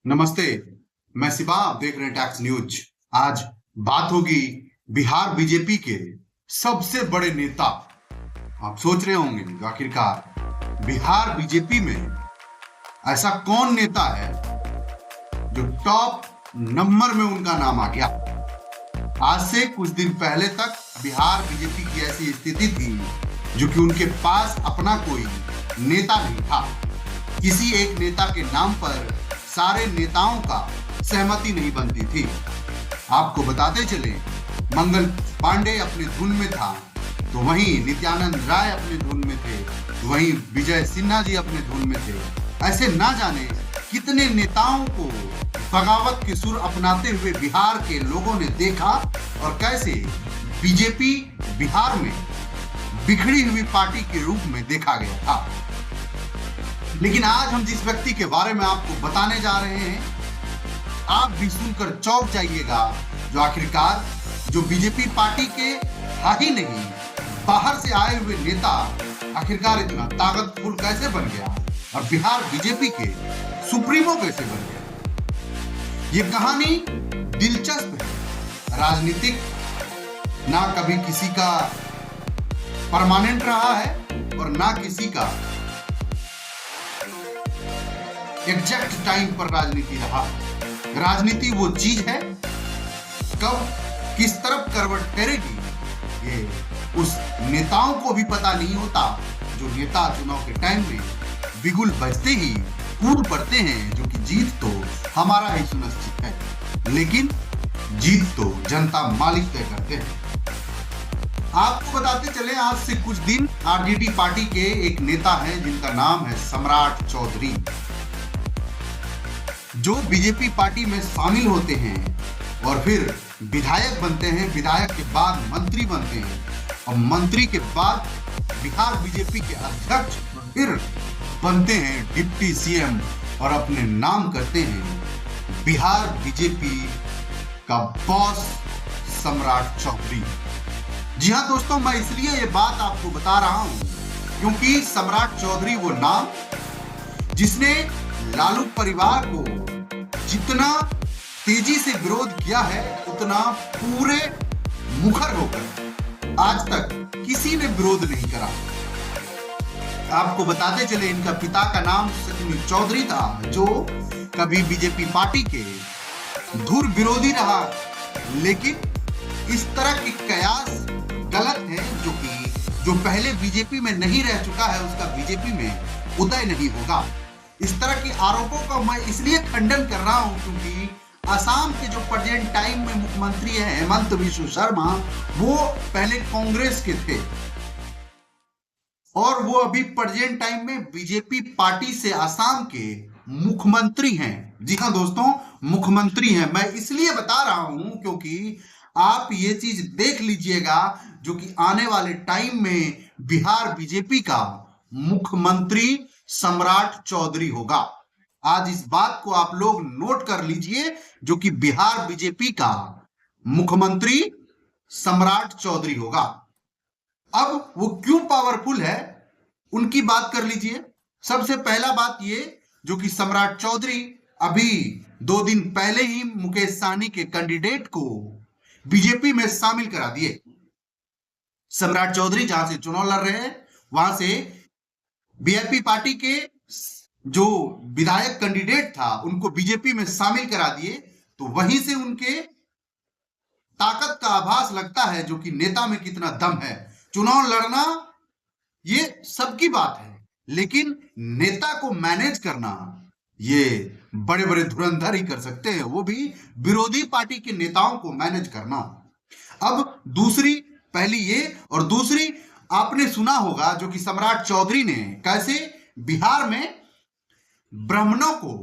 नमस्ते। मैं शिवा, आप देख रहे हैं टैक्स न्यूज। आज बात होगी बिहार बीजेपी के सबसे बड़े नेता। आप सोच रहे होंगे कि आखिरकार बिहार बीजेपी में ऐसा कौन नेता है जो टॉप नंबर में उनका नाम आ गया। आज से कुछ दिन पहले तक बिहार बीजेपी की ऐसी स्थिति थी जो कि उनके पास अपना कोई नेता नहीं था। किसी एक नेता के नाम पर सारे नेताओं का सहमति नहीं बनती थी। आपको बताते चले, मंगल पांडे अपने धुन में था तो वहीं नित्यानंद राय अपने धुन में थे, वहीं विजय सिन्हा जी अपने धुन में थे। ऐसे ना जाने कितने नेताओं को बगावत के सुर अपनाते हुए बिहार के लोगों ने देखा और कैसे बीजेपी बिहार में बिखरी हुई पार्टी के रूप में देखा गया था। लेकिन आज हम जिस व्यक्ति के बारे में आपको बताने जा रहे हैं, आप भी सुनकर चौंक जाइएगा, जो आखिरकार जो बीजेपी पार्टी के था ही नहीं, बाहर से आए हुए नेता आखिरकार इतना ताकतवर कैसे बन गया और बिहार बीजेपी के सुप्रीमो कैसे बन गया। ये कहानी दिलचस्प है, राजनीतिक ना कभी किसी का परमानेंट रहा है और ना किसी का एग्जैक्ट टाइम पर राजनीति रहा। राजनीति वो चीज है, कब किस तरफ करवट फेरेगी ये उस नेताओं को भी पता नहीं होता, जो नेता चुनाव के टाइम में बिगुल बजते ही कूद पड़ते हैं, जो कि जीत तो हमारा ही सुनिश्चित है, लेकिन जीत तो जनता मालिक तय करते हैं। आपको बताते चले, आज से कुछ दिन आरजेडी पार्टी के एक नेता हैं जिनका नाम है सम्राट चौधरी, जो बीजेपी पार्टी में शामिल होते हैं और फिर विधायक बनते हैं, विधायक के बाद मंत्री बनते हैं और मंत्री के बाद बिहार बीजेपी के अध्यक्ष फिर बनते हैं डिप्टी सीएम और अपने नाम करते हैं बिहार बीजेपी का बॉस सम्राट चौधरी। जी हाँ दोस्तों, मैं इसलिए ये बात आपको बता रहा हूं क्योंकि सम्राट चौधरी वो नाम जिसने लालू परिवार को जितना तेजी से विरोध किया है, उतना पूरे मुखर होकर आज तक किसी ने विरोध नहीं करा। आपको बताते चले, इनका पिता का नाम सचमुच चौधरी था, जो कभी बीजेपी पार्टी के धुर विरोधी रहा, लेकिन इस तरह की कयास गलत है, जो पहले बीजेपी में नहीं रह चुका है उसका बीजेपी में उदय नहीं होगा। इस तरह के आरोपों का मैं इसलिए खंडन कर रहा हूं क्योंकि असम के जो प्रेजेंट टाइम में मुख्यमंत्री हैं हेमंत बिश्व शर्मा, वो पहले कांग्रेस के थे और वो अभी प्रेजेंट टाइम में बीजेपी पार्टी से असम के मुख्यमंत्री हैं। जी हाँ दोस्तों, मुख्यमंत्री हैं। मैं इसलिए बता रहा हूं क्योंकि आप ये चीज देख लीजिएगा, जो कि आने वाले टाइम में बिहार बीजेपी का मुख्यमंत्री सम्राट चौधरी होगा। आज इस बात को आप लोग नोट कर लीजिए, जो कि बिहार बीजेपी का मुख्यमंत्री सम्राट चौधरी होगा। अब वो क्यों पावरफुल है, उनकी बात कर लीजिए। सबसे पहला बात ये, जो कि सम्राट चौधरी अभी 2 दिन पहले ही मुकेश सहनी के कैंडिडेट को बीजेपी में शामिल करा दिए। सम्राट चौधरी जहां से चुनाव लड़ रहे हैं, वहां से बीजेपी पार्टी के जो विधायक कैंडिडेट था उनको बीजेपी में शामिल करा दिए, तो वहीं से उनके ताकत का आभास लगता है, जो कि नेता में कितना दम है। चुनाव लड़ना ये सबकी बात है, लेकिन नेता को मैनेज करना ये बड़े बड़े धुरंधर ही कर सकते हैं, वो भी विरोधी पार्टी के नेताओं को मैनेज करना। अब दूसरी, पहली ये और दूसरी, आपने सुना होगा जो कि सम्राट चौधरी ने कैसे बिहार में ब्राह्मणों को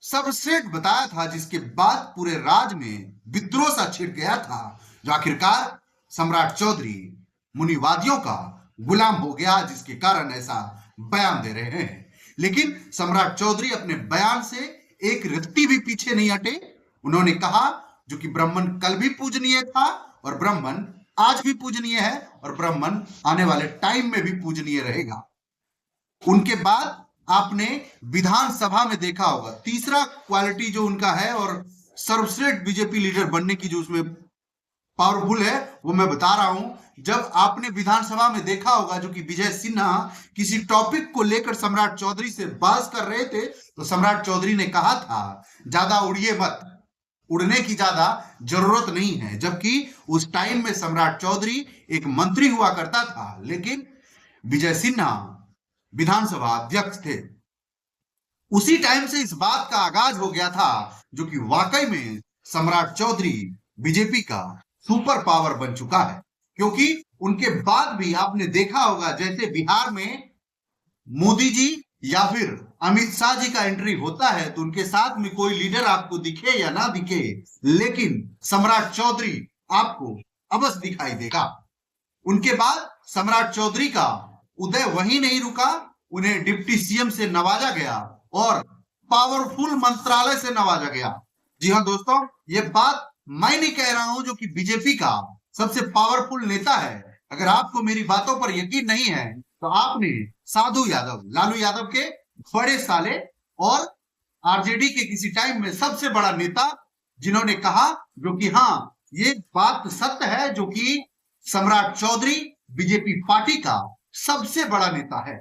सर्वश्रेष्ठ बताया था, जिसके बाद पूरे राज्य में विद्रोह सा छिड़ गया था, जो आखिरकार सम्राट चौधरी मुनिवादियों का गुलाम हो गया, जिसके कारण ऐसा बयान दे रहे हैं। लेकिन सम्राट चौधरी अपने बयान से एक रत्ती भी पीछे नहीं हटे। उन्होंने कहा जो कि ब्राह्मण कल भी पूजनीय था और ब्राह्मण आज भी पूजनीय है और ब्राह्मण आने वाले टाइम में भी पूजनीय रहेगा। उनके बाद आपने विधानसभा में देखा होगा। तीसरा क्वालिटी जो उनका है और सर्वश्रेष्ठ बीजेपी लीडर बनने की जो उसमें पावरफुल है, वो मैं बता रहा हूं। जब आपने विधानसभा में देखा होगा जो कि विजय सिन्हा किसी टॉपिक को लेकर सम्राट चौधरी से बहस कर रहे थे, तो सम्राट चौधरी ने कहा था ज्यादा उड़िए मत, उड़ने की ज्यादा जरूरत नहीं है। जबकि उस टाइम में सम्राट चौधरी एक मंत्री हुआ करता था, लेकिन विजय सिन्हा विधानसभा अध्यक्ष थे। उसी टाइम से इस बात का आगाज हो गया था जो कि वाकई में सम्राट चौधरी बीजेपी का सुपर पावर बन चुका है। क्योंकि उनके बाद भी आपने देखा होगा, जैसे बिहार में मोदी जी या फिर अमित शाह जी का एंट्री होता है तो उनके साथ में कोई लीडर आपको दिखे या ना दिखे, लेकिन सम्राट चौधरी आपको अवश्य दिखाई देगा। उनके बाद सम्राट चौधरी का उदय वहीं नहीं रुका, उन्हें डिप्टी सीएम से नवाजा गया और पावरफुल मंत्रालय से नवाजा गया। जी हाँ दोस्तों, ये बात मैं नहीं कह रहा हूं जो कि बीजेपी का सबसे पावरफुल नेता है। अगर आपको मेरी बातों पर यकीन नहीं है तो आपने साधु यादव, लालू यादव के बड़े साले और आरजेडी के किसी टाइम में सबसे बड़ा नेता जिन्होंने कहा, जो कि हाँ ये बात सत्य है, जो कि सम्राट चौधरी बीजेपी पार्टी का सबसे बड़ा नेता है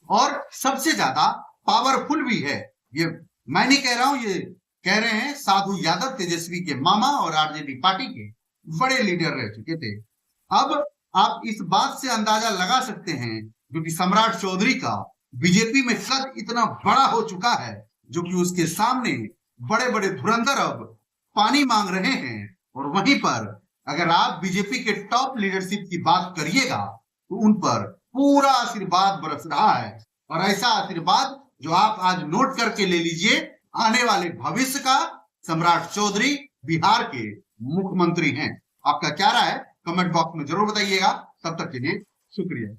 और सबसे ज्यादा पावरफुल भी है। ये मैं नहीं कह रहा हूं, ये कह रहे हैं साधु यादव, तेजस्वी के मामा और आरजेडी पार्टी के बड़े लीडर रह चुके थे। अब आप इस बात से अंदाजा लगा सकते हैं जो कि सम्राट चौधरी का बीजेपी में कद इतना बड़ा हो चुका है, जो कि उसके सामने बड़े बड़े धुरंधर अब पानी मांग रहे हैं। और वहीं पर अगर आप बीजेपी के टॉप लीडरशिप की बात करिएगा तो उन पर पूरा आशीर्वाद बरस रहा है। और ऐसा आशीर्वाद जो आप आज नोट करके ले लीजिए, आने वाले भविष्य का सम्राट चौधरी बिहार के मुख्यमंत्री हैं। आपका क्या राय है कमेंट बॉक्स में जरूर बताइएगा। तब तक के लिए शुक्रिया।